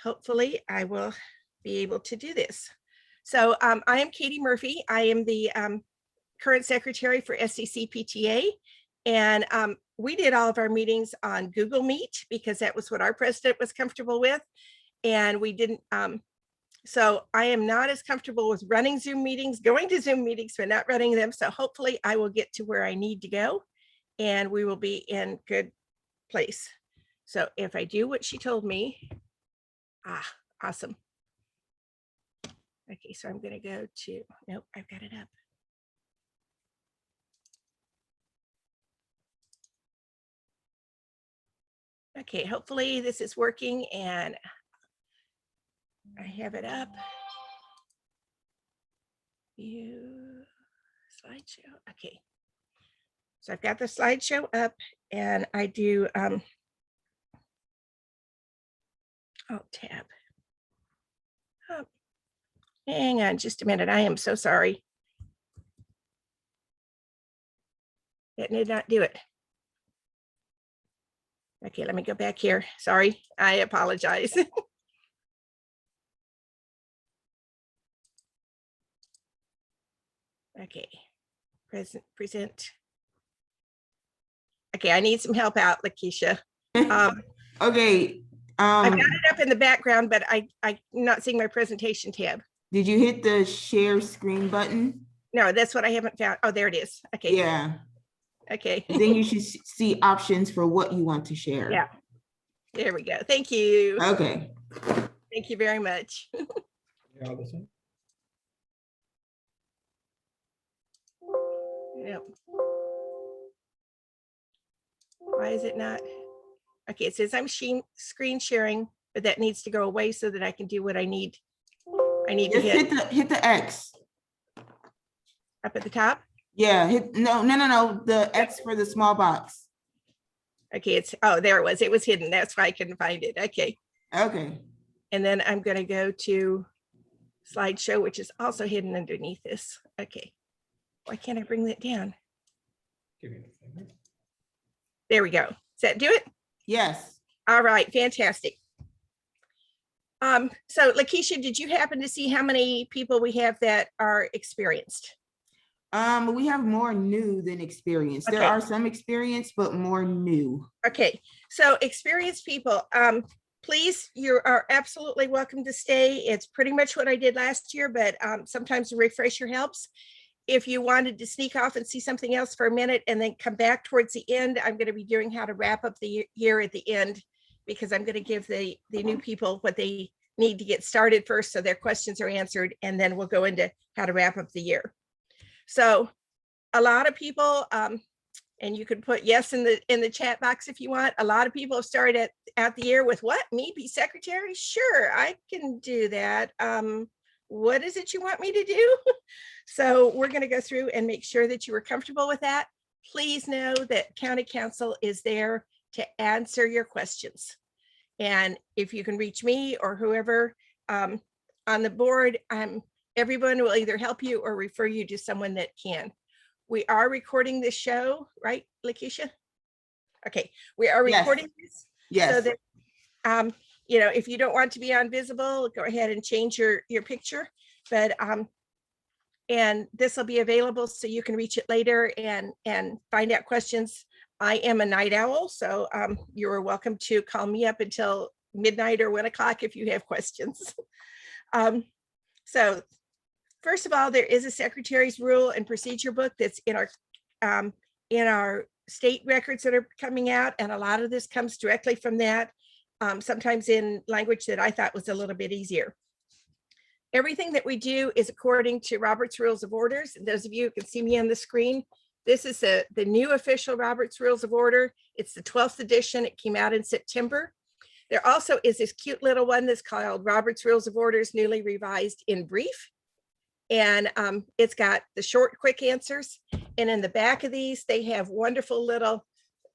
Hopefully I will be able to do this. So I am Katie Murphy. I am the current secretary for SCCPTA. And we did all of our meetings on Google Meet because that was what our president was comfortable with. And we didn't, so I am not as comfortable with running Zoom meetings, going to Zoom meetings, but not running them. So hopefully I will get to where I need to go and we will be in good place. So if I do what she told me, awesome. Okay, so I'm going to go to, nope, I've got it up. Okay, hopefully this is working and I have it up. View slideshow. Okay, so I've got the slideshow up and I do Alt tab. Oh, hang on just a minute. I am so sorry. It did not do it. Okay, let me go back here. Sorry, I apologize. Okay, present. Okay, I need some help out, Lakeisha. Okay. I've got it up in the background, but I'm not seeing my presentation tab. Did you hit the share screen button? No, that's what I haven't found. Oh, there it is. Okay. Yeah. Okay. And then you should see options for what you want to share. Yeah. There we go. Thank you. Okay. Thank you very much. Yep. Why is it not? Okay, it says I'm screen sharing, but that needs to go away so that I can do what I need. I need Just to hit the X up at the top. Yeah, hit no. The X for the small box. Okay, it's there it was. It was hidden. That's why I couldn't find it. Okay. Okay. And then I'm going to go to slideshow, which is also hidden underneath this. Okay. Why can't I bring that down? There we go. Does that do it? Yes. All right, fantastic. So Lakeisha, did you happen to see how many people we have that are experienced? We have more new than experienced. Okay. There are some experienced, but more new. Okay, so experienced people, please, you are absolutely welcome to stay. It's pretty much what I did last year, but sometimes a refresher helps. If you wanted to sneak off and see something else for a minute and then come back towards the end, I'm going to be doing how to wrap up the year at the end, because I'm going to give the new people what they need to get started first so their questions are answered, and then we'll go into how to wrap up the year. So a lot of people, and you could put yes in the chat box if you want. A lot of people have started out the year with what? Me be secretary? Sure, I can do that. What is it you want me to do? So we're going to go through and make sure that you are comfortable with that. Please know that County Council is there to answer your questions. And if you can reach me or whoever on the board, everyone will either help you or refer you to someone that can. We are recording this show, right, Lakeisha? Okay, we are recording this. Yes. So that, you know, if you don't want to be on visible, go ahead and change your picture. But and this will be available so you can reach it later and find out questions. I am a night owl, so you're welcome to call me up until midnight or 1 o'clock if you have questions. So first of all, there is a Secretary's Rule and Procedure book that's in our state records that are coming out, and a lot of this comes directly from that, sometimes in language that I thought was a little bit easier. Everything that we do is according to Robert's Rules of Orders. And those of you who can see me on the screen, this is the new official Robert's Rules of Order. It's the 12th edition. It came out in September. There also is this cute little one that's called Robert's Rules of Orders, newly revised in brief. And it's got the short, quick answers. And in the back of these, they have wonderful little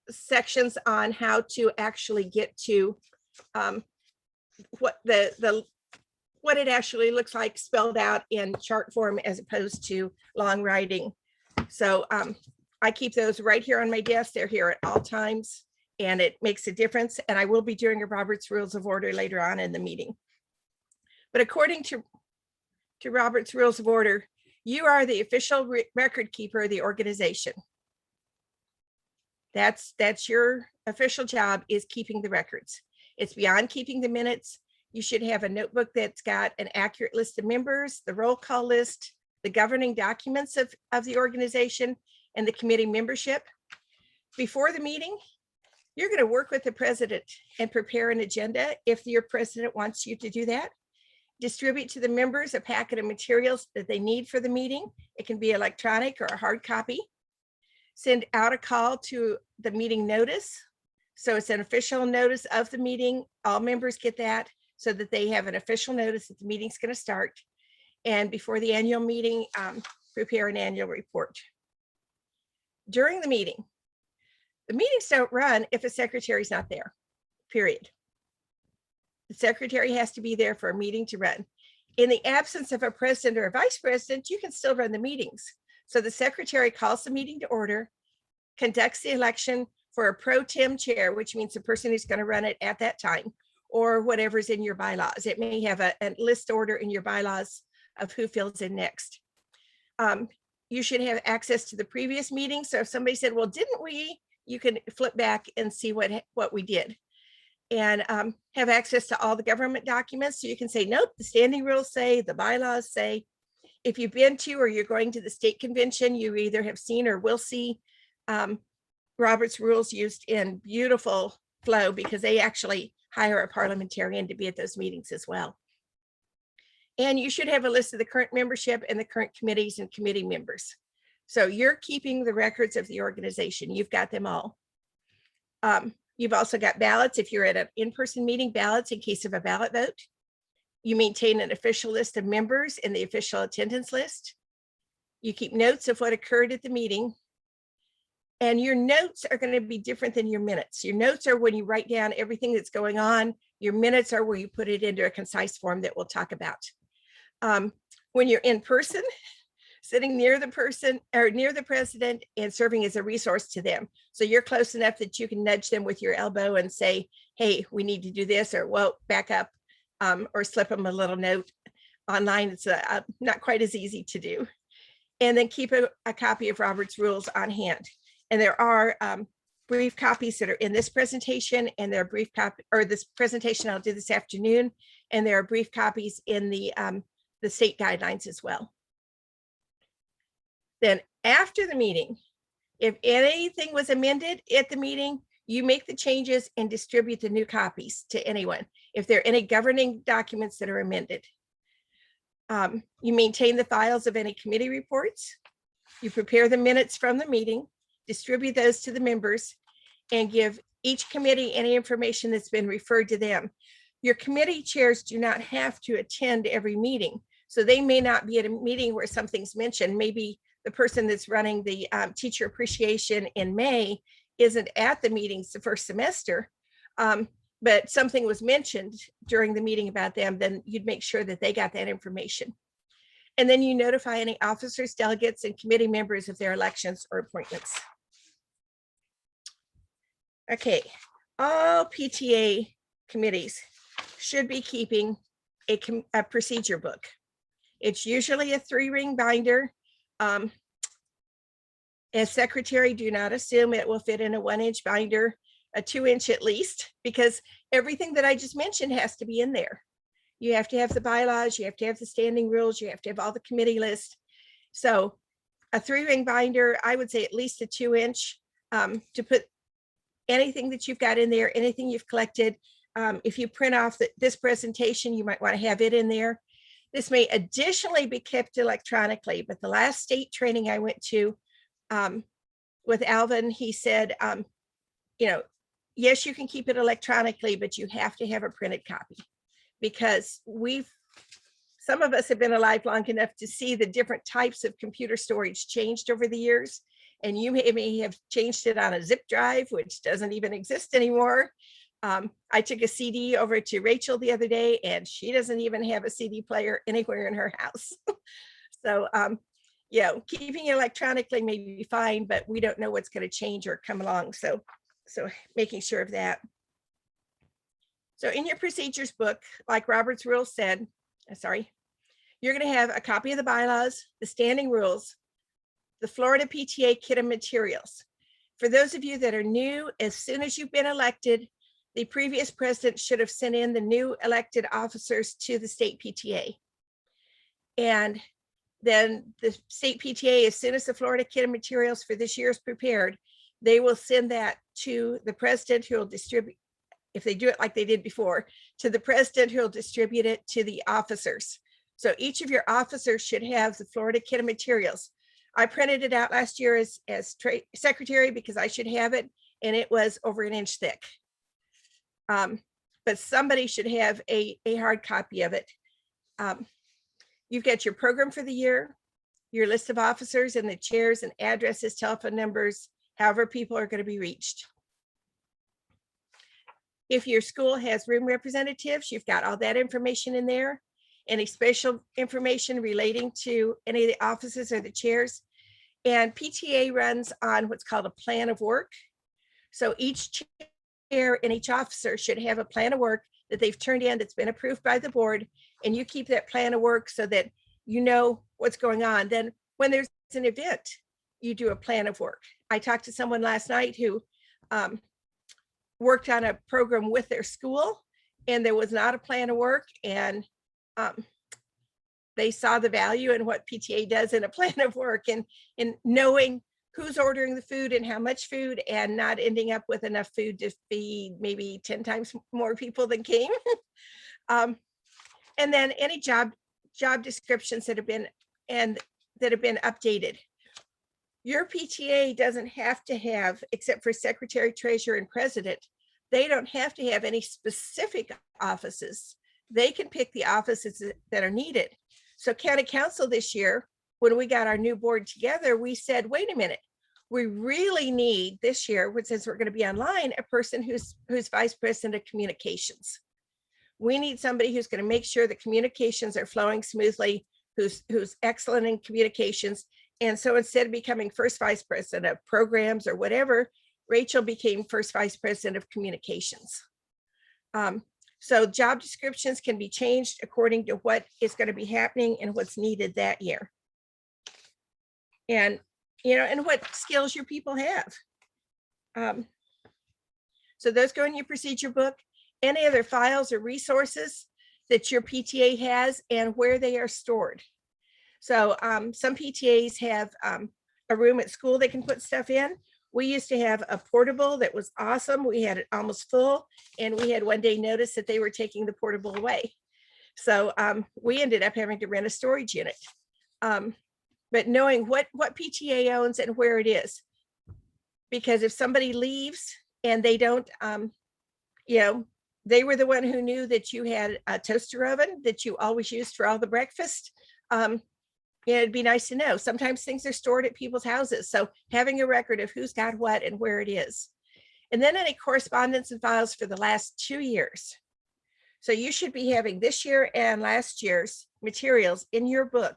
sections on how to actually get to what it actually looks like spelled out in chart form as opposed to long writing. So I keep those right here on my desk. They're here at all times. and it makes a difference. And I will be doing a Robert's Rules of Order later on in the meeting. But according to Robert's Rules of Order, you are the official record keeper of the organization. That's your official job, is keeping the records. It's beyond keeping the minutes. You should have a notebook that's got an accurate list of members, the roll call list, the governing documents of the organization, and the committee membership. Before the meeting, you're going to work with the president and prepare an agenda if your president wants you to do that. Distribute to the members a packet of materials that they need for the meeting. It can be electronic or a hard copy. Send out a call to the meeting notice. So it's an official notice of the meeting. All members get that so that they have an official notice that the meeting's going to start. And before the annual meeting, prepare an annual report. During the meetings don't run if a secretary is not there, period. The secretary has to be there for a meeting to run. In the absence of a president or a vice president, you can still run the meetings. So the secretary calls the meeting to order, conducts the election for a pro tem chair, which means the person who's going to run it at that time, or whatever's in your bylaws. It may have a list order in your bylaws of who fills in next. You should have access to the previous meeting. So if somebody said, well, didn't we, you can flip back and see what we did. And have access to all the government documents. So you can say, nope, the standing rules say, the bylaws say. If you've been to or you're going to the state convention, you either have seen or will see Robert's Rules used in beautiful flow, because they actually hire a parliamentarian to be at those meetings as well. And you should have a list of the current membership and the current committees and committee members. So you're keeping the records of the organization. You've got them all. You've also got ballots. If you're at an in-person meeting, ballots in case of a ballot vote. You maintain an official list of members in the official attendance list. You keep notes of what occurred at the meeting. And your notes are going to be different than your minutes. Your notes are when you write down everything that's going on. Your minutes are where you put it into a concise form that we'll talk about. When you're in person, sitting near the person or near the president and serving as a resource to them. So you're close enough that you can nudge them with your elbow and say, hey, we need to do this, or well, back up, or slip them a little note. Online, it's not quite as easy to do. And then keep a copy of Robert's Rules on hand. And there are brief copies that are in this presentation, and there are brief copy, or this presentation I'll do this afternoon, and there are brief copies in the state guidelines as well. Then after the meeting, if anything was amended at the meeting, you make the changes and distribute the new copies to anyone. If there are any governing documents that are amended, you maintain the files of any committee reports. You prepare the minutes from the meeting, distribute those to the members, and give each committee any information that's been referred to them. Your committee chairs do not have to attend every meeting. So they may not be at a meeting where something's mentioned. Maybe the person that's running the teacher appreciation in May isn't at the meetings the first semester, but something was mentioned during the meeting about them, then you'd make sure that they got that information. And then you notify any officers, delegates, and committee members of their elections or appointments. Okay, all PTA committees should be keeping a procedure book. It's usually a 3-ring binder. As secretary, do not assume it will fit in a 1-inch binder, a 2-inch at least, because everything that I just mentioned has to be in there. You have to have the bylaws, you have to have the standing rules, you have to have all the committee lists. So a 3-ring binder, I would say at least a 2-inch to put anything that you've got in there, anything you've collected. If you print off this presentation, you might want to have it in there. This may additionally be kept electronically, but the last state training I went to with Alvin, he said, yes, you can keep it electronically, but you have to have a printed copy, because some of us have been alive long enough to see the different types of computer storage changed over the years. And you may have changed it on a zip drive, which doesn't even exist anymore. I took a CD over to Rachel the other day, and she doesn't even have a CD player anywhere in her house. So, keeping it electronically may be fine, but we don't know what's going to change or come along. So So making sure of that. So in your procedures book, like Robert's rules said, you're going to have a copy of the bylaws, the standing rules, the Florida PTA kit of materials. For those of you that are new, as soon as you've been elected, the previous president should have sent in the new elected officers to the state PTA. And then the state PTA, as soon as the Florida kit of materials for this year is prepared, they will send that to the president, who will distribute, if they do it like they did before, to the president, who will distribute it to the officers. So each of your officers should have the Florida kit of materials. I printed it out last year as secretary because I should have it, and it was over an inch thick. But somebody should have a hard copy of it. You've got your program for the year, your list of officers and the chairs and addresses, telephone numbers, however people are going to be reached. If your school has room representatives, you've got all that information in there. Any special information relating to any of the offices or the chairs. And PTA runs on what's called a plan of work. So each chair and each officer should have a plan of work that they've turned in that's been approved by the board. And you keep that plan of work so that you know what's going on. Then when there's an event, you do a plan of work. I talked to someone last night who worked on a program with their school, and there was not a plan of work, and they saw the value in what PTA does in a plan of work, and in knowing who's ordering the food and how much food, and not ending up with enough food to feed maybe 10 times more people than came. And then any job descriptions that have been updated. Your PTA doesn't have to have, except for secretary, treasurer, and president, they don't have to have any specific offices. They can pick the offices that are needed. So county council this year, when we got our new board together, we said, wait a minute, we really need this year, since we're going to be online, a person who's vice president of communications. We need somebody who's going to make sure that communications are flowing smoothly, who's excellent in communications. And so instead of becoming first vice president of programs or whatever, Rachel became first vice president of communications. So job descriptions can be changed according to what is going to be happening and what's needed that year. And, and what skills your people have. So those go in your procedure book. Any other files or resources that your PTA has and where they are stored. So some PTAs have a room at school they can put stuff in. We used to have a portable that was awesome. We had it almost full, and we had one day notice that they were taking the portable away. So we ended up having to rent a storage unit. But knowing what PTA owns and where it is, because if somebody leaves and they don't, they were the one who knew that you had a toaster oven that you always used for all the breakfast. It'd be nice to know. Sometimes things are stored at people's houses. So having a record of who's got what and where it is. And then any correspondence and files for the last 2 years. So you should be having this year and last year's materials in your book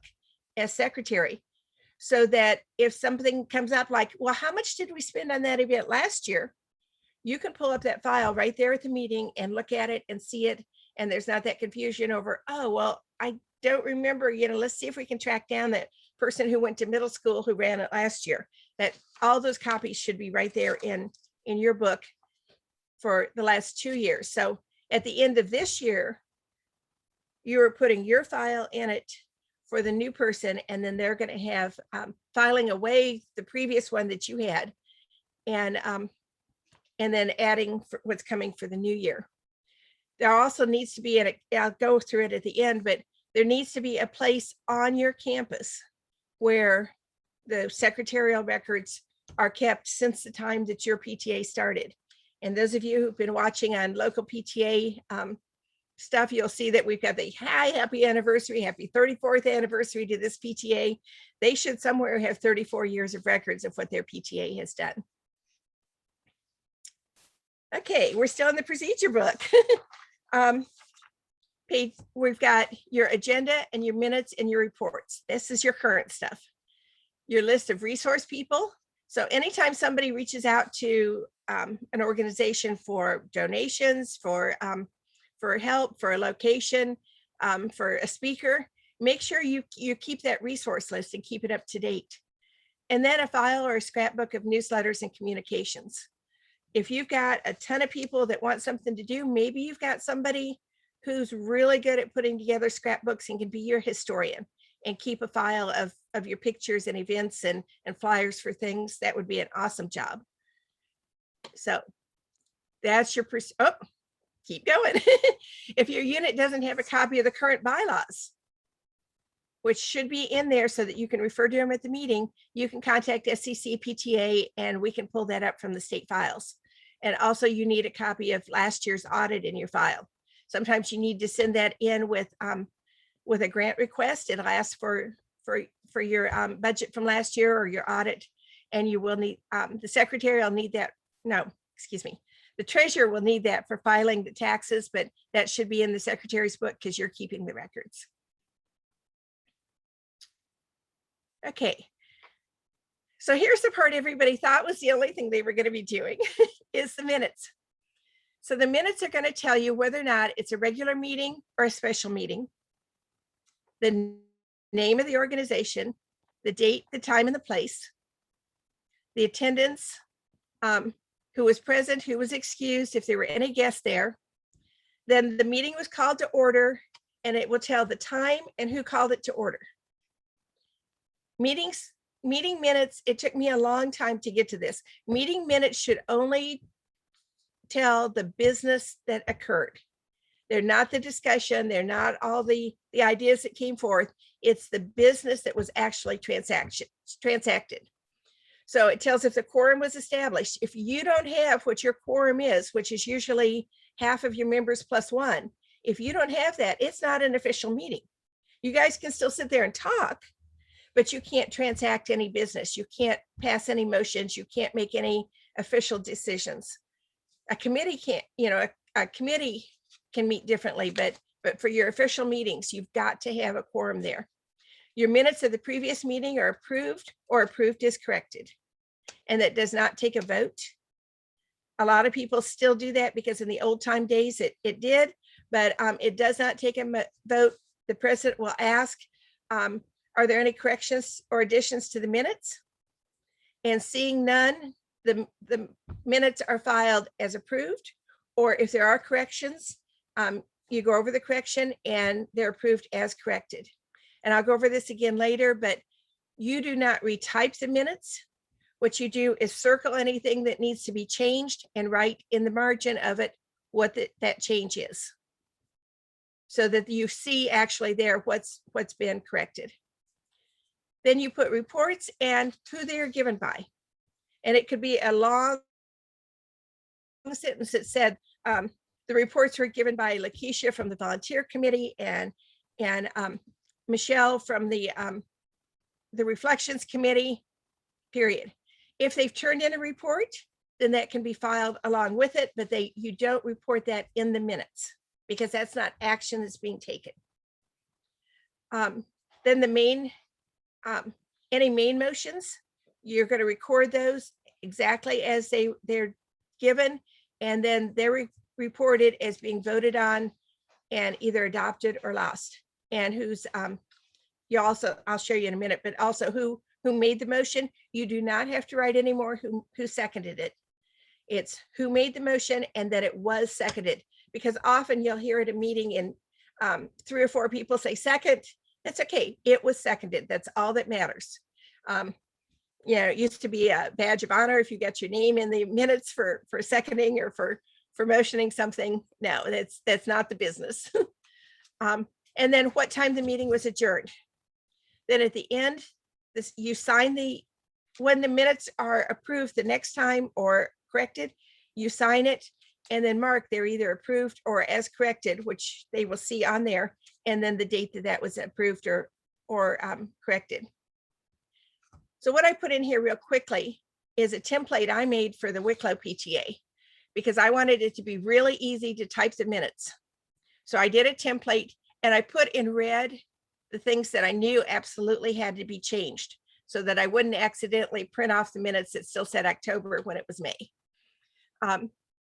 as secretary, so that if something comes up like, well, how much did we spend on that event last year? You can pull up that file right there at the meeting and look at it and see it. And there's not that confusion over, oh, well, I don't remember, let's see if we can track down that person who went to middle school who ran it last year. That all those copies should be right there in your book for the last 2 years. So at the end of this year, you're putting your file in it for the new person, and then they're going to have filing away the previous one that you had, and then adding for what's coming for the new year. There also needs to be, I'll go through it at the end, but there needs to be a place on your campus where the secretarial records are kept since the time that your PTA started. And those of you who've been watching on local PTA stuff, you'll see that we've got the happy anniversary, happy 34th anniversary to this PTA. They should somewhere have 34 years of records of what their PTA has done. Okay, we're still in the procedure book. We've got your agenda and your minutes and your reports. This is your current stuff. Your list of resource people. So anytime somebody reaches out to an organization for donations, for help, for a location, for a speaker, make sure you keep that resource list and keep it up to date. And then a file or a scrapbook of newsletters and communications. If you've got a ton of people that want something to do, maybe you've got somebody who's really good at putting together scrapbooks and can be your historian and keep a file of your pictures and events and flyers for things. That would be an awesome job. So that's your, keep going. If your unit doesn't have a copy of the current bylaws, which should be in there so that you can refer to them at the meeting, you can contact SCC PTA and we can pull that up from the state files. And also you need a copy of last year's audit in your file. Sometimes you need to send that in with a grant request. It'll ask for your budget from last year or your audit, and you will need, the secretary will need that. No, excuse me. The treasurer will need that for filing the taxes, but that should be in the secretary's book because you're keeping the records. Okay. So here's the part everybody thought was the only thing they were going to be doing is the minutes. So the minutes are going to tell you whether or not it's a regular meeting or a special meeting, the name of the organization, the date, the time, and the place, the attendance, who was present, who was excused, if there were any guests there. Then the meeting was called to order, and it will tell the time and who called it to order. Meeting minutes, it took me a long time to get to this. Meeting minutes should only tell the business that occurred. They're not the discussion. They're not all the ideas that came forth. It's the business that was actually transacted. So it tells if the quorum was established. If you don't have what your quorum is, which is usually half of your members plus one, if you don't have that, it's not an official meeting. You guys can still sit there and talk, but you can't transact any business. You can't pass any motions. You can't make any official decisions. A committee can't, a committee can meet differently, but for your official meetings, you've got to have a quorum there. Your minutes of the previous meeting are approved or approved as corrected. And that does not take a vote. A lot of people still do that because in the old time days it did, but it does not take a vote. The president will ask, are there any corrections or additions to the minutes? And seeing none, the minutes are filed as approved, or if there are corrections, you go over the correction and they're approved as corrected. And I'll go over this again later, but you do not retype the minutes. What you do is circle anything that needs to be changed and write in the margin of it what that change is, so that you see actually there what's been corrected. Then you put reports and who they are given by. And it could be a long sentence that said, the reports were given by Lakeisha from the volunteer committee and Michelle from the reflections committee, period. If they've turned in a report, then that can be filed along with it, but you don't report that in the minutes because that's not action that's being taken. Then the main, any main motions, you're going to record those exactly as they're given, and then they're reported as being voted on and either adopted or lost. And who's, I'll show you in a minute, but also who made the motion. You do not have to write anymore who seconded it. It's who made the motion and that it was seconded, because often you'll hear at a meeting and 3 or 4 people say second. That's okay. It was seconded. That's all that matters. It used to be a badge of honor if you got your name in the minutes for seconding or for motioning something. No, that's not the business. And then what time the meeting was adjourned. Then at the end, you sign when the minutes are approved the next time or corrected, you sign it and then mark they're either approved or as corrected, which they will see on there, and then the date that was approved or corrected. So what I put in here real quickly is a template I made for the Wicklow PTA because I wanted it to be really easy to type the minutes. So I did a template and I put in red the things that I knew absolutely had to be changed. so that I wouldn't accidentally print off the minutes that still said October when it was May.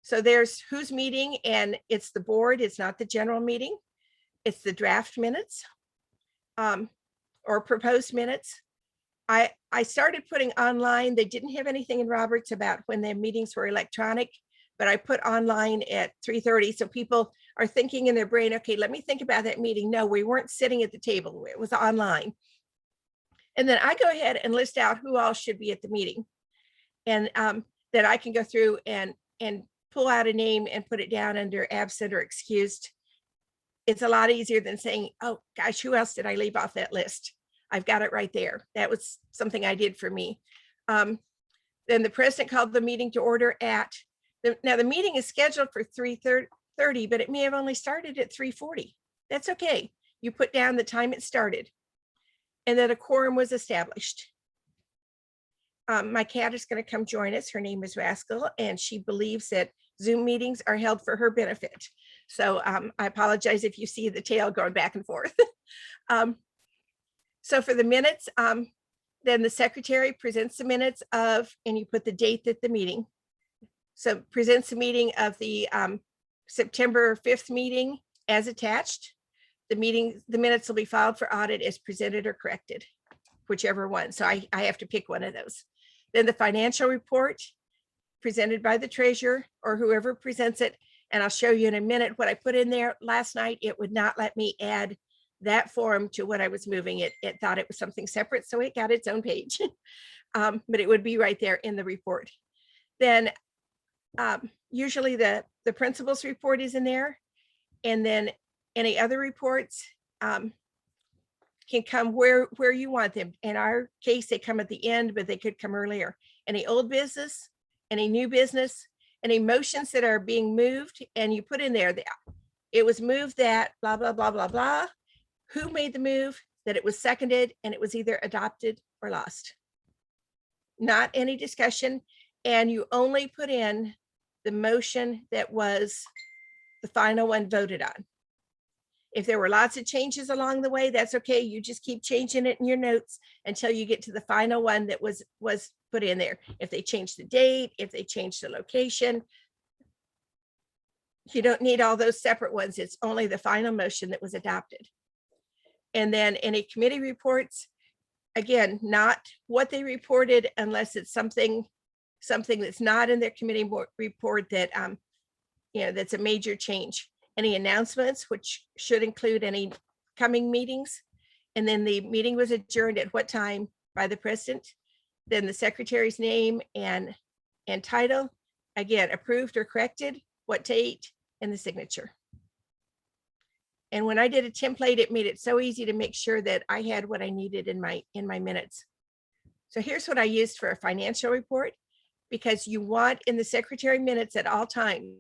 So there's who's meeting, and it's the board, it's not the general meeting. It's the draft minutes or proposed minutes. I started putting online. They didn't have anything in Roberts about when their meetings were electronic, but I put online at 3:30. So people are thinking in their brain, okay, let me think about that meeting. No, we weren't sitting at the table. It was online. And then I go ahead and list out who all should be at the meeting. And then I can go through and pull out a name and put it down under absent or excused. It's a lot easier than saying, oh gosh, who else did I leave off that list? I've got it right there. That was something I did for me. Then the president called the meeting to order at, now the meeting is scheduled for 3:30, but it may have only started at 3:40. That's okay. You put down the time it started, and then a quorum was established. My cat is going to come join us. Her name is Rascal, and she believes that Zoom meetings are held for her benefit. So I apologize if you see the tail going back and forth. So for the minutes, then the secretary presents the minutes of, and you put the date that the meeting. So presents the meeting of the September 5th meeting as attached. The minutes will be filed for audit as presented or corrected, whichever one. So I have to pick one of those. Then the financial report presented by the treasurer or whoever presents it. And I'll show you in a minute what I put in there. Last night, it would not let me add that form to what I was moving. It thought it was something separate, so it got its own page. But it would be right there in the report. Then usually the principal's report is in there. And then any other reports can come where you want them. In our case, they come at the end, but they could come earlier. Any old business, any new business, any motions that are being moved, and you put in there that it was moved that blah, blah, blah, blah, blah. Who made the move, that it was seconded, and it was either adopted or lost. Not any discussion. And you only put in the motion that was the final one voted on. If there were lots of changes along the way, that's okay. You just keep changing it in your notes until you get to the final one that was put in there. If they changed the date, if they changed the location, you don't need all those separate ones. It's only the final motion that was adopted. And then any committee reports, again, not what they reported unless it's something that's not in their committee report that that's a major change. Any announcements, which should include any coming meetings. And then the meeting was adjourned at what time by the president. Then the secretary's name and title, again, approved or corrected, what date, and the signature. And when I did a template, it made it so easy to make sure that I had what I needed in my minutes. So here's what I used for a financial report, because you want in the secretary minutes at all times,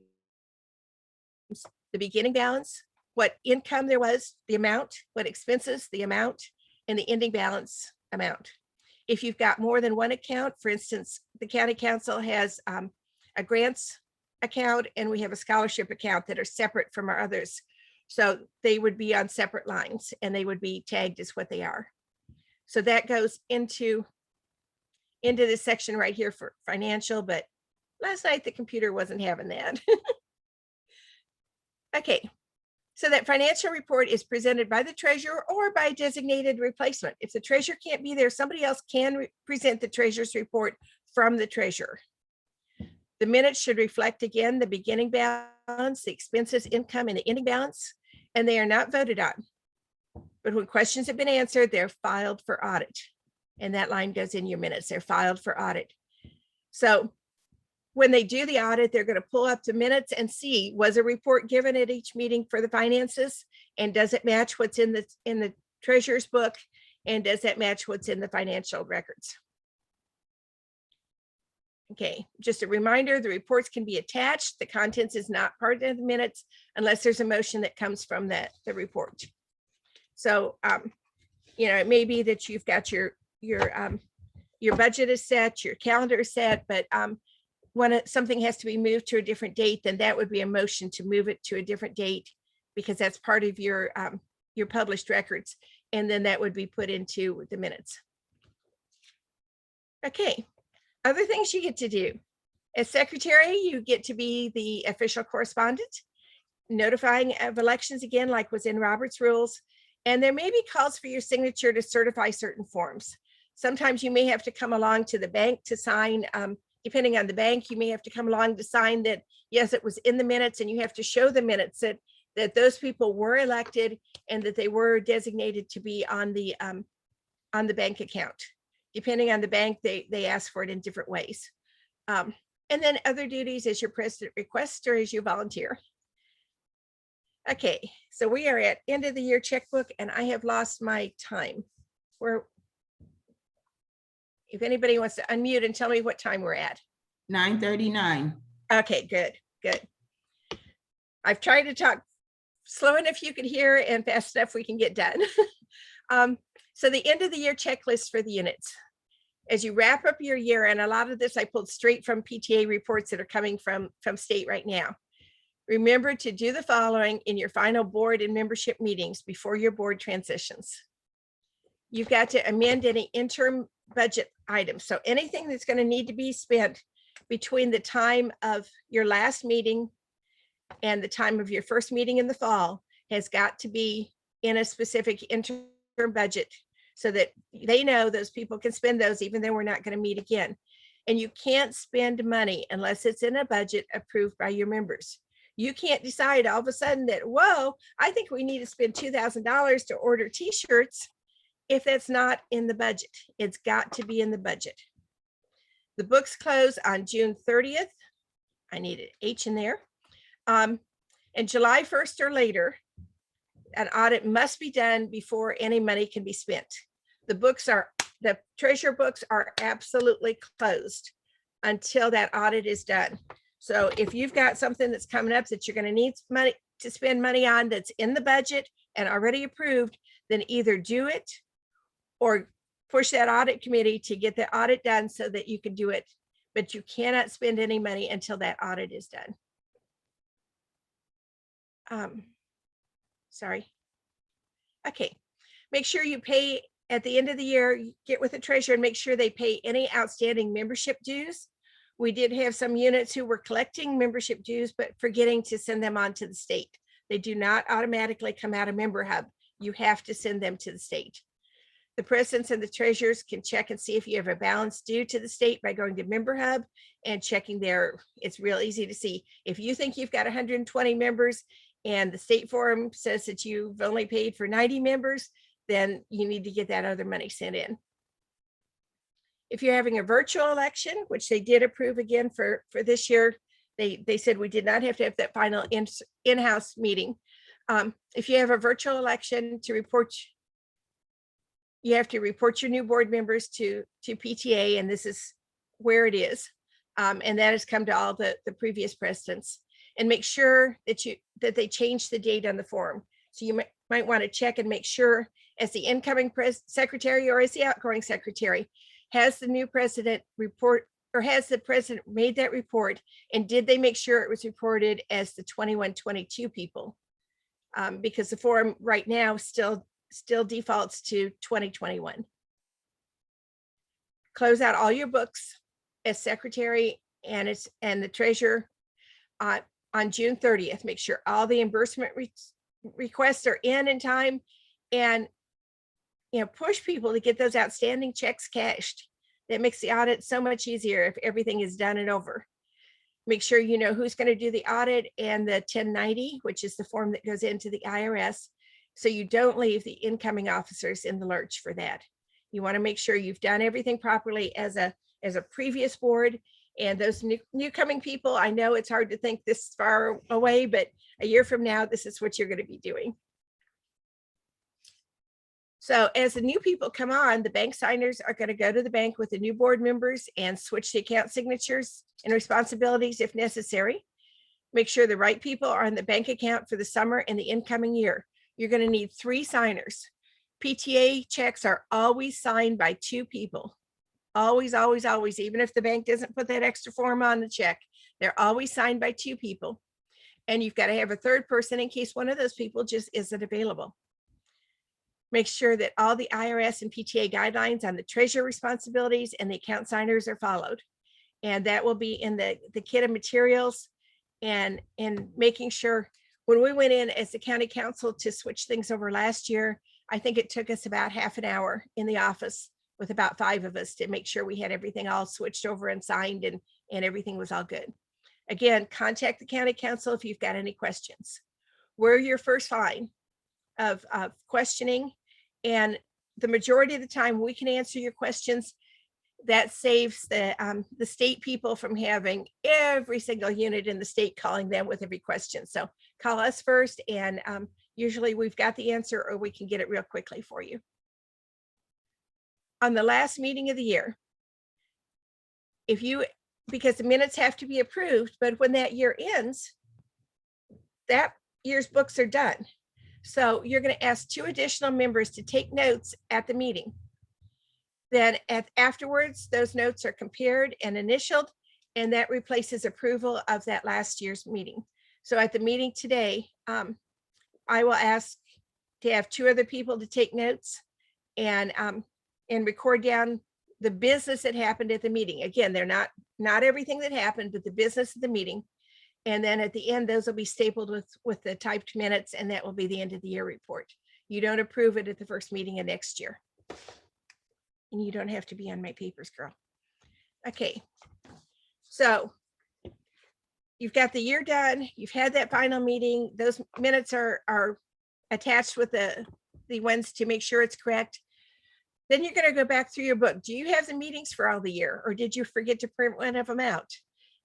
the beginning balance, what income there was, the amount, what expenses, the amount, and the ending balance amount. If you've got more than one account, for instance, the county council has a grants account and we have a scholarship account that are separate from our others. So they would be on separate lines and they would be tagged as what they are. So that goes into this section right here for financial, but last night the computer wasn't having that. Okay, so that financial report is presented by the treasurer or by a designated replacement. If the treasurer can't be there, somebody else can present the treasurer's report from the treasurer. The minutes should reflect again the beginning balance, the expenses, income, and the ending balance, and they are not voted on. But when questions have been answered, they're filed for audit. And that line goes in your minutes. They're filed for audit. So when they do the audit, they're going to pull up the minutes and see, was a report given at each meeting for the finances? And does it match what's in the treasurer's book? And does that match what's in the financial records? Okay, just a reminder, the reports can be attached. The contents is not part of the minutes unless there's a motion that comes from the report. So, it may be that you've got your budget is set, your calendar is set, but when something has to be moved to a different date, then that would be a motion to move it to a different date because that's part of your published records. And then that would be put into the minutes. Okay, other things you get to do. As secretary, you get to be the official correspondent, notifying of elections again, like was in Robert's rules. And there may be calls for your signature to certify certain forms. Sometimes you may have to come along to the bank to sign, depending on the bank, you may have to come along to sign that, yes, it was in the minutes, and you have to show the minutes that those people were elected and that they were designated to be on the bank account. Depending on the bank, they ask for it in different ways. And then other duties as your president requests or as you volunteer. Okay, so we are at end of the year checkbook, and I have lost my time. If anybody wants to unmute and tell me what time we're at. 9:39. Okay, good. I've tried to talk slow enough you could hear and fast enough we can get done. So the end of the year checklist for the units. As you wrap up your year, and a lot of this I pulled straight from PTA reports that are coming from state right now. Remember to do the following in your final board and membership meetings before your board transitions. You've got to amend any interim budget items. So anything that's going to need to be spent between the time of your last meeting and the time of your first meeting in the fall has got to be in a specific interim budget so that they know those people can spend those even though we're not going to meet again. And you can't spend money unless it's in a budget approved by your members. You can't decide all of a sudden that, whoa, I think we need to spend $2,000 to order t-shirts if that's not in the budget. It's got to be in the budget. The books close on June 30th. I need an H in there. And July 1st or later, an audit must be done before any money can be spent. The treasurer books are absolutely closed until that audit is done. So if you've got something that's coming up that you're going to need money to spend money on that's in the budget and already approved, then either do it or push that audit committee to get the audit done so that you can do it. But you cannot spend any money until that audit is done. Sorry. Okay. Make sure you pay at the end of the year, get with the treasurer and make sure they pay any outstanding membership dues. We did have some units who were collecting membership dues, but forgetting to send them on to the state. They do not automatically come out of Member Hub. You have to send them to the state. The presidents and the treasurers can check and see if you have a balance due to the state by going to Member Hub and checking there. It's real easy to see. If you think you've got 120 members and the state forum says that you've only paid for 90 members, then you need to get that other money sent in. If you're having a virtual election, which they did approve again for this year, they said we did not have to have that final in-house meeting. If you have a virtual election to report, you have to report your new board members to PTA, and this is where it is. And that has come to all the previous presidents. And make sure that they change the date on the form. So you might want to check and make sure as the incoming secretary or as the outgoing secretary, has the new president report, or has the president made that report, and did they make sure it was reported as the 21-22 people? Because the form right now still defaults to 2021. Close out all your books as secretary and the treasurer on June 30th. Make sure all the reimbursement requests are in time, and push people to get those outstanding checks cashed. That makes the audit so much easier if everything is done and over. Make sure you know who's going to do the audit and the 1090, which is the form that goes into the IRS, so you don't leave the incoming officers in the lurch for that. You want to make sure you've done everything properly as a previous board. And those new coming people, I know it's hard to think this far away, but a year from now, this is what you're going to be doing. So as the new people come on, the bank signers are going to go to the bank with the new board members and switch the account signatures and responsibilities if necessary. Make sure the right people are on the bank account for the summer and the incoming year. You're going to need 3 signers. PTA checks are always signed by 2 people. Always, always, always. Even if the bank doesn't put that extra form on the check, they're always signed by 2 people. And you've got to have a third person in case one of those people just isn't available. Make sure that all the IRS and PTA guidelines on the treasurer responsibilities and the account signers are followed. And that will be in the kit of materials, and making sure when we went in as the county council to switch things over last year, I think it took us about half an hour in the office with about 5 of us to make sure we had everything all switched over and signed, and everything was all good. Again, contact the county council if you've got any questions. We're your first line of questioning, and the majority of the time we can answer your questions. That saves the state people from having every single unit in the state calling them with every question. So call us first, and usually we've got the answer, or we can get it real quickly for you. On the last meeting of the year, because the minutes have to be approved, but when that year ends, that year's books are done. So you're going to ask 2 additional members to take notes at the meeting. Then afterwards, those notes are compared and initialed, and that replaces approval of that last year's meeting. So at the meeting today, I will ask to have 2 other people to take notes and record down the business that happened at the meeting. Again, they're not everything that happened, but the business of the meeting. And then at the end, those will be stapled with the typed minutes, and that will be the end of the year report. You don't approve it at the first meeting of next year. And you don't have to be on my papers, girl. Okay. So you've got the year done. You've had that final meeting. Those minutes are attached with the ones to make sure it's correct. Then you're going to go back through your book. Do you have the meetings for all the year, or did you forget to print one of them out?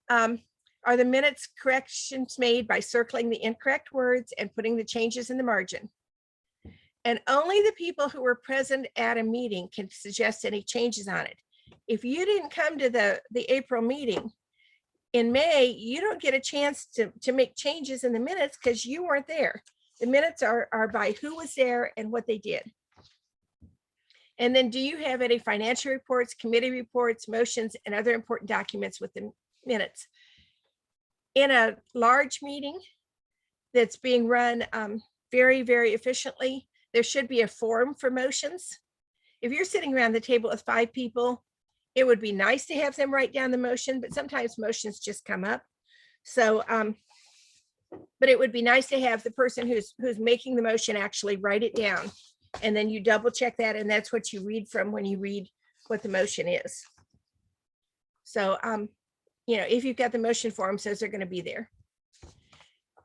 Are the minutes corrections made by circling the incorrect words and putting the changes in the margin? And only the people who were present at a meeting can suggest any changes on it. If you didn't come to the April meeting in May, you don't get a chance to make changes in the minutes because you weren't there. The minutes are by who was there and what they did. And then, do you have any financial reports, committee reports, motions, and other important documents with the minutes? In a large meeting that's being run very, very efficiently, there should be a form for motions. If you're sitting around the table with 5 people, it would be nice to have them write down the motion, but sometimes motions just come up. So, but it would be nice to have the person who's making the motion actually write it down, and then you double check that, and that's what you read from when you read what the motion is. So, if you've got the motion forms, those are going to be there.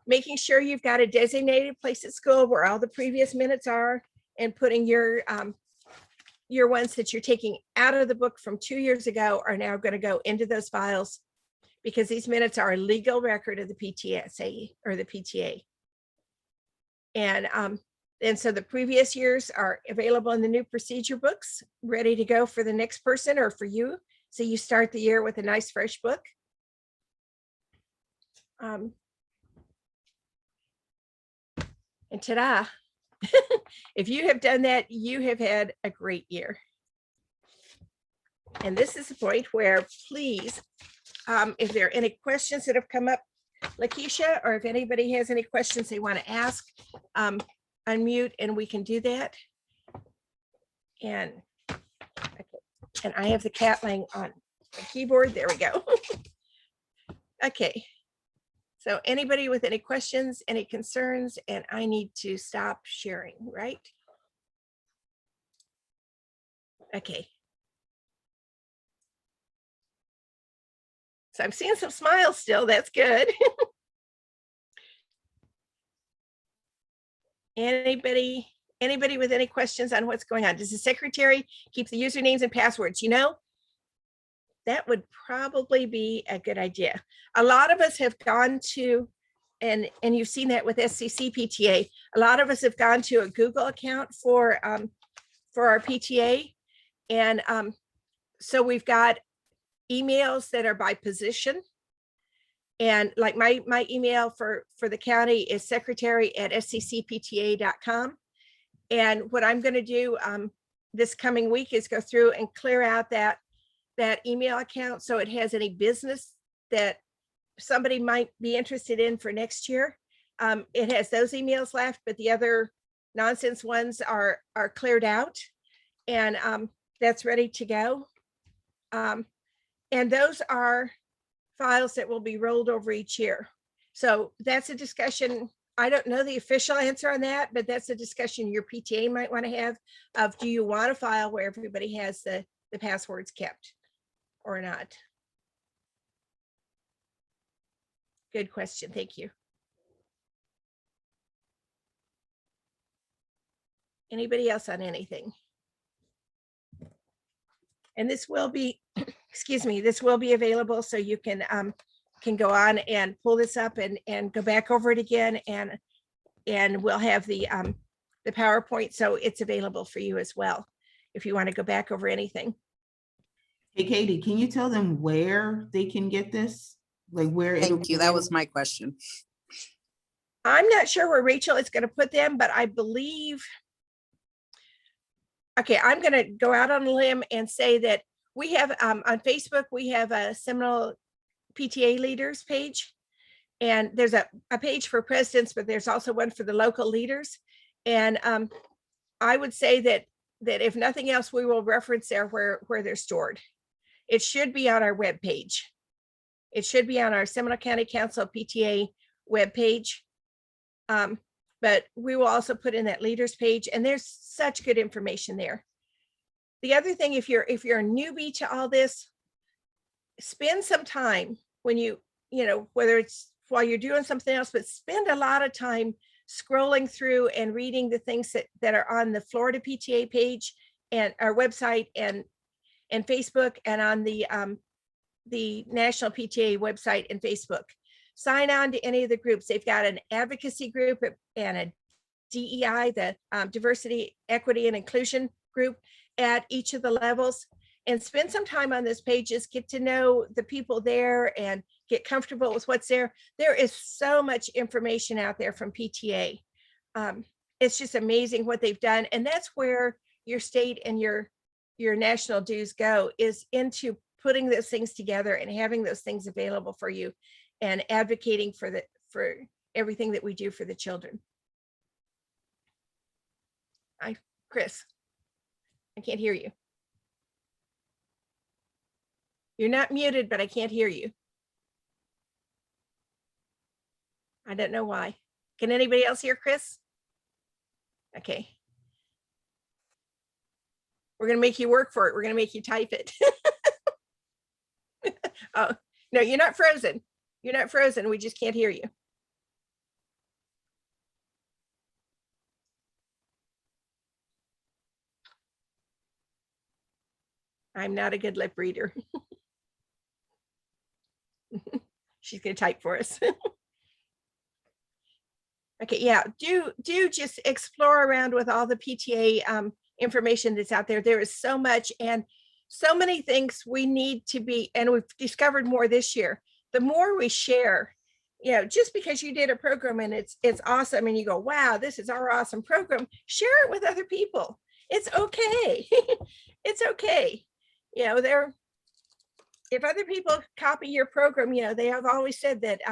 Making sure you've got a designated place at school where all the previous minutes are, and putting your ones that you're taking out of the book from 2 years ago are now going to go into those files, because these minutes are a legal record of the PTSA or the PTA. And so the previous years are available in the new procedure books, ready to go for the next person or for you. So you start the year with a nice fresh book. And ta-da, if you have done that, you have had a great year. And this is the point where, please, if there are any questions that have come up, Lakeisha, or if anybody has any questions they want to ask, unmute and we can do that. And I have the cat laying on the keyboard. There we go. Okay. So anybody with any questions, any concerns, and I need to stop sharing, right? Okay. So I'm seeing some smiles still. That's good. Anybody with any questions on what's going on? Does the secretary keep the usernames and passwords? That would probably be a good idea. A lot of us have gone to, and you've seen that with SCC PTA, a lot of us have gone to a Google account for our PTA. And so we've got emails that are by position. And like my email for the county is secretary@sccpta.com. And what I'm going to do this coming week is go through and clear out that email account, so it has any business that somebody might be interested in for next year. It has those emails left, but the other nonsense ones are cleared out, and that's ready to go. And those are files that will be rolled over each year. So that's a discussion. I don't know the official answer on that, but that's a discussion your PTA might want to have of, do you want a file where everybody has the passwords kept or not? Good question. Thank you. Anybody else on anything? And this will be, excuse me, this will be available, so you can go on and pull this up and go back over it again, and we'll have the PowerPoint, so it's available for you as well if you want to go back over anything. Hey, Katie, can you tell them where they can get this? Like where? Thank you. That was my question. I'm not sure where Rachel is going to put them, but I believe, okay, I'm going to go out on a limb and say that we have on Facebook, we have a Seminole PTA leaders page, and there's a page for presidents, but there's also one for the local leaders. And I would say that if nothing else, we will reference there where they're stored. It should be on our web page. It should be on our Seminole County Council PTA web page. But we will also put in that leaders page, and there's such good information there. The other thing, if you're a newbie to all this, spend some time when you know, whether it's while you're doing something else, but spend a lot of time scrolling through and reading the things that are on the Florida PTA page and our website and Facebook, and on the National PTA website and Facebook. Sign on to any of the groups. They've got an advocacy group and a DEI, the diversity, equity, and inclusion group at each of the levels, and spend some time on those pages, get to know the people there and get comfortable with what's there. There is so much information out there from PTA. It's just amazing what they've done. And that's where your state and your national dues go, is into putting those things together and having those things available for you, and advocating for everything that we do for the children. Chris, I can't hear you. You're not muted, but I can't hear you. I don't know why. Can anybody else hear Chris? Okay. We're going to make you work for it. We're going to make you type it. Oh, no, you're not frozen. You're not frozen. We just can't hear you. I'm not a good lip reader. She's going to type for us. Okay, yeah, do just explore around with all the PTA information that's out there. There is so much, and so many things we need to be, and we've discovered more this year. The more we share, you know, just because you did a program and it's awesome, and you go, wow, this is our awesome program, share it with other people. It's okay. It's okay. You know, if other people copy your program, you know, they have always said that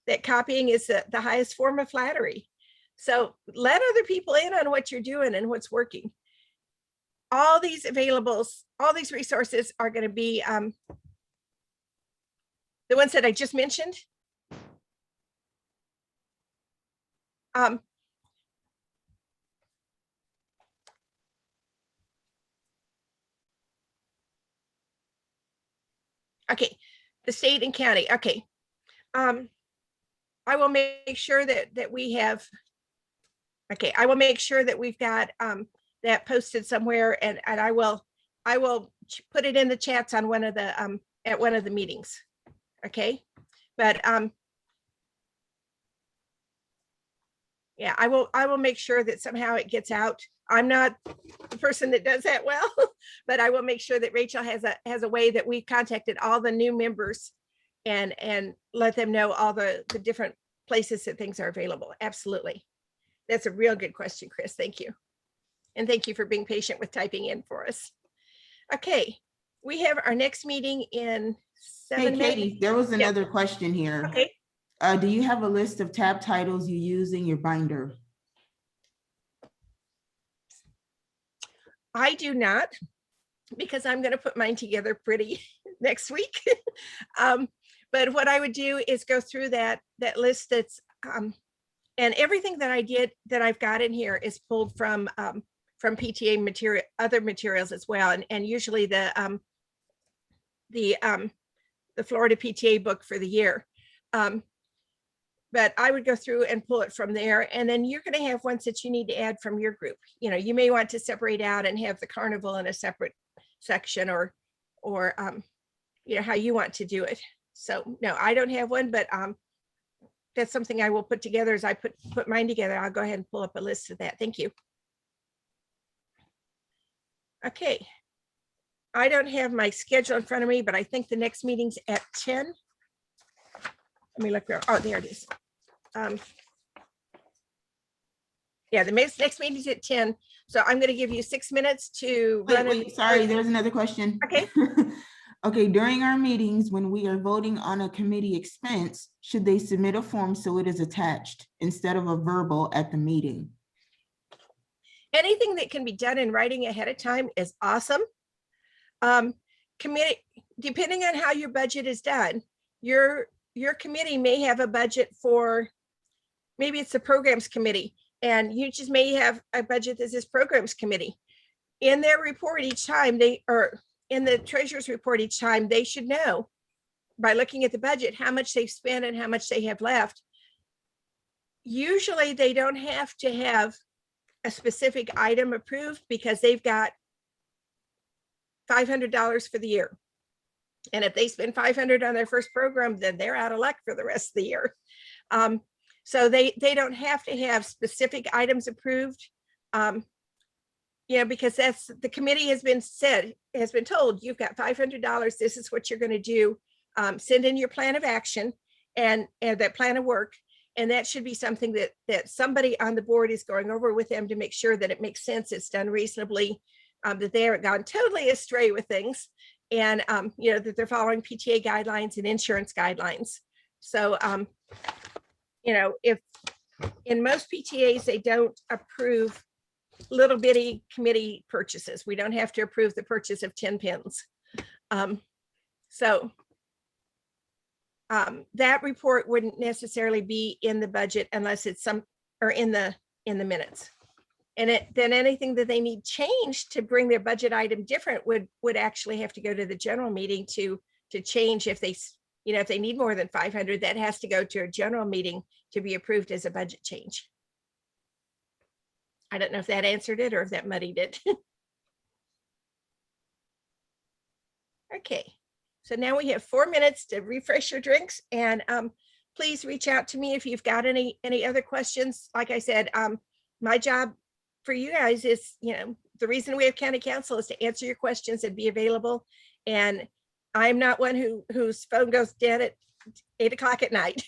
that copying is the highest form of flattery. So let other people in on what you're doing and what's working. All these availables, all these resources are going to be the ones that I just mentioned. Okay, the state and county. Okay. I will make sure that we have, okay, I will make sure that we've got that posted somewhere, and I will put it in the chats on one of the at one of the meetings. Okay, but yeah, I will make sure that somehow it gets out. I'm not the person that does that well, but I will make sure that Rachel has a way that we've contacted all the new members and let them know all the different places that things are available. Absolutely. That's a real good question, Chris. Thank you. And thank you for being patient with typing in for us. Okay, we have our next meeting in 7 minutes. Hey, Katie, there was another question here. Okay. Do you have a list of tab titles you use in your binder? I do not, because I'm going to put mine together pretty next week. But what I would do is go through that list that's, and everything that I did that I've got in here is pulled from PTA material, other materials as well. And usually the Florida PTA book for the year. But I would go through and pull it from there. And then you're going to have ones that you need to add from your group. You know, you may want to separate out and have the carnival in a separate section, or you know, how you want to do it. So no, I don't have one, but that's something I will put together as I put mine together. I'll go ahead and pull up a list of that. Thank you. Okay. I don't have my schedule in front of me, but I think the next meeting's at 10. Let me look there. Oh, there it is. Yeah, the next meeting's at 10. So I'm going to give you 6 minutes to run. Wait, sorry, there's another question. Okay. Okay, during our meetings, when we are voting on a committee expense, should they submit a form so it is attached instead of a verbal at the meeting? Anything that can be done in writing ahead of time is awesome. Committee, depending on how your budget is done, your committee may have a budget for, maybe it's the programs committee, and you just may have a budget that says programs committee. In their report each time, in the treasurer's report each time, they should know by looking at the budget how much they've spent and how much they have left. Usually they don't have to have a specific item approved because they've got $500 for the year. And if they spend $500 on their first program, then they're out of luck for the rest of the year. So they don't have to have specific items approved. Because that's, the committee has been told, you've got $500, this is what you're going to do. Send in your plan of action and that plan of work. And that should be something that somebody on the board is going over with them to make sure that it makes sense, it's done reasonably, that they haven't gone totally astray with things, and that they're following PTA guidelines and insurance guidelines. So, if in most PTAs, they don't approve little bitty committee purchases. We don't have to approve the purchase of 10 pins. That report wouldn't necessarily be in the budget unless it's in the minutes. And then anything that they need changed to bring their budget item different would actually have to go to the general meeting to change. If they need more than 500, that has to go to a general meeting to be approved as a budget change. I don't know if that answered it or if that muddied it. Okay, so now we have 4 minutes to refresh your drinks, and please reach out to me if you've got any other questions. Like I said, my job for you guys is, the reason we have county council is to answer your questions and be available. And I'm not one whose phone goes dead at 8 o'clock at night.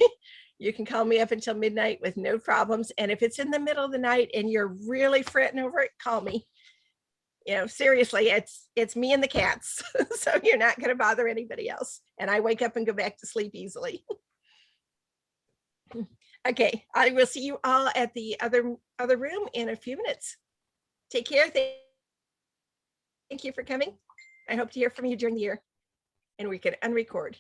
You can call me up until midnight with no problems. And if it's in the middle of the night and you're really fretting over it, call me. Seriously, it's me and the cats. So you're not going to bother anybody else. And I wake up and go back to sleep easily. Okay, I will see you all at the other room in a few minutes. Take care. Thank you for coming. I hope to hear from you during the year, and we can unrecord.